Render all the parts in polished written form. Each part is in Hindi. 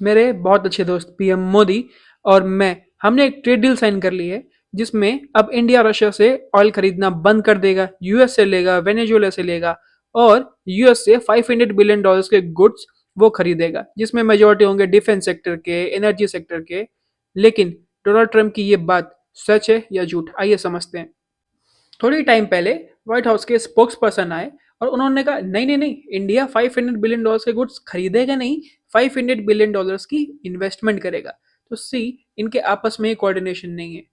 मेरे बहुत अच्छे दोस्त पीएम मोदी और मैं हमने एक ट्रेड डील साइन कर ली है जिसमें अब इंडिया रशिया से ऑयल खरीदना बंद कर देगा, यूएस से लेगा, वेनेजुएला से लेगा और यूएस से 500 बिलियन डॉलर्स के गुड्स वो खरीदेगा, जिसमें मेजोरिटी होंगे डिफेंस सेक्टर के, एनर्जी सेक्टर के। लेकिन डोनाल्ड ट्रंप की ये बात सच है या झूठ, आइए समझते हैं। थोड़ी टाइम पहले व्हाइट हाउस के स्पोक्स पर्सन आए और उन्होंने कहा नहीं नहीं नहीं, इंडिया 500 बिलियन डॉलर्स के गुड्स खरीदेगा नहीं, 500 बिलियन डॉलर्स की इन्वेस्टमेंट करेगा। तो सी, इनके आपस में कोऑर्डिनेशन नहीं है।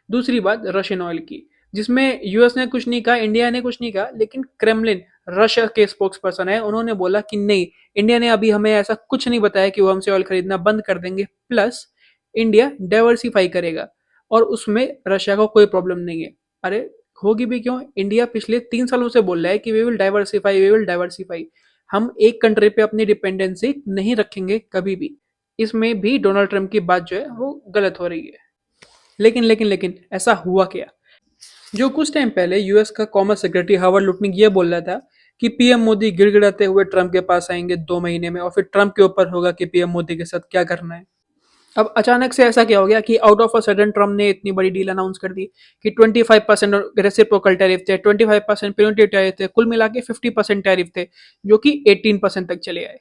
दूसरी बात रशियन ऑयल की, जिसमें यूएस ने कुछ नहीं कहा, इंडिया ने कुछ नहीं कहा, लेकिन क्रेमलिन, रशिया के स्पोक्स पर्सन है, उन्होंने बोला कि नहीं, इंडिया ने अभी हमें ऐसा कुछ नहीं बताया कि वो हमसे ऑयल खरीदना बंद कर देंगे, प्लस इंडिया डाइवर्सिफाई करेगा और उसमें रशिया को कोई प्रॉब्लम नहीं है। अरे होगी भी क्यों, इंडिया पिछले 3 सालों से बोल रहा है कि we will diversify, we will diversify. हम एक कंट्री पे अपनी डिपेंडेंसी नहीं रखेंगे कभी भी। इसमें भी डोनाल्ड ट्रंप की बात जो है वो गलत हो रही है। लेकिन ऐसा हुआ क्या? जो कुछ टाइम पहले यूएस का कॉमर्स सेक्रेटरी हावर्ड लुटनिक ये बोल रहा था कि पीएम मोदी गिड़गिड़ाते हुए ट्रंप के पास आएंगे 2 महीने में और फिर ट्रंप के ऊपर होगा कि पीएम मोदी के साथ क्या करना है। अब अचानक से ऐसा क्या हो गया कि out of a sudden Trump ने इतनी बड़ी डील अनाउंस कर दी कि 25% रेसिप्रोकल टैरिफ थे, 25% प्रिवेंटिव टैरिफ थे, कुल मिला के 50% टैरिफ थे, जो कि 18% तक चले आए।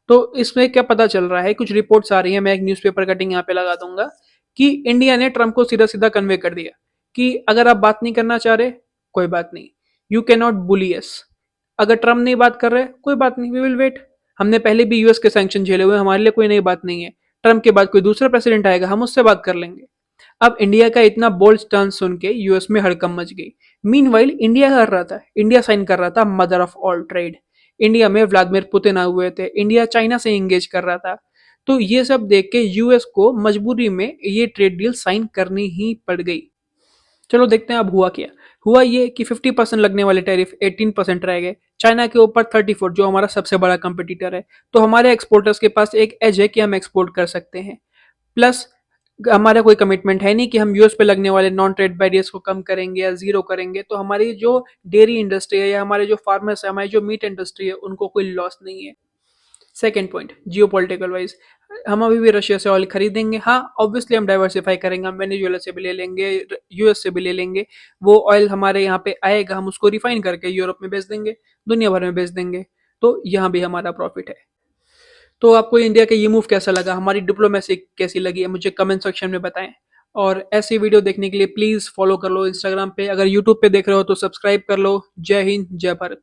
तो इसमें क्या पता चल रहा है, कुछ रिपोर्ट्स आ रही है, मैं एक न्यूज़पेपर कटिंग यहाँ पे लगा दूंगा, कि इंडिया ने ट्रम्प को सीधा सीधा कन्वे कर दिया कि अगर आप बात नहीं करना चाह रहे, कोई बात नहीं, यू कैन नॉट बुली अस। अगर ट्रम्प नहीं बात कर रहे, कोई बात नहीं, वी विल वेट। हमने पहले भी यूएस के सैंक्शन झेले हुए, हमारे लिए कोई नई बात नहीं है। ट्रम्प के बाद कोई दूसरा प्रेसिडेंट आएगा, हम उससे बात कर लेंगे। अब इंडिया का इतना बोल्ड स्टैंड सुन के यूएस में हड़कंप मच गई। मीनवाइल इंडिया कर रहा था, इंडिया साइन कर रहा था mother of all trade. India में व्लादिमीर पुतिन आए हुए थे, इंडिया चाइना से एंगेज कर रहा था। तो ये सब देख के यूएस को मजबूरी में ये ट्रेड डील साइन करनी ही पड़ गई। चलो देखते हैं अब हुआ क्या। हुआ ये कि 50% लगने वाले टैरिफ 18% रह गए, चाइना के ऊपर 34, जो हमारा सबसे बड़ा कंपटीटर है। तो हमारे एक्सपोर्टर्स के पास एक एज है कि हम एक्सपोर्ट कर सकते हैं। प्लस हमारा कोई कमिटमेंट है नहीं कि हम यूएस पे लगने वाले नॉन ट्रेड बैरियर्स को कम करेंगे या जीरो करेंगे। तो हमारी जो डेयरी इंडस्ट्री है या हमारे जो फार्मर्स है, हमारी जो मीट इंडस्ट्री है, उनको कोई लॉस नहीं है। सेकेंड पॉइंट, जियो पॉलिटिकल वाइज हम अभी भी रशिया से ऑयल खरीदेंगे। हाँ, ऑब्वियसली हम डाइवर्सिफाई करेंगे, हम वेनेजुएला से भी ले लेंगे, यूएस से भी ले लेंगे। वो ऑयल हमारे यहाँ पे आएगा, हम उसको रिफाइन करके यूरोप में बेच देंगे, दुनिया भर में बेच देंगे। तो यहाँ भी हमारा प्रॉफिट है। तो आपको इंडिया का ये मूव कैसा लगा, हमारी डिप्लोमेसी कैसी लगी है, मुझे कमेंट सेक्शन में बताएं। और ऐसी वीडियो देखने के लिए प्लीज़ फॉलो कर लो इंस्टाग्राम पे, अगर यूट्यूब पे देख रहे हो तो सब्सक्राइब कर लो। जय हिंद, जय भारत।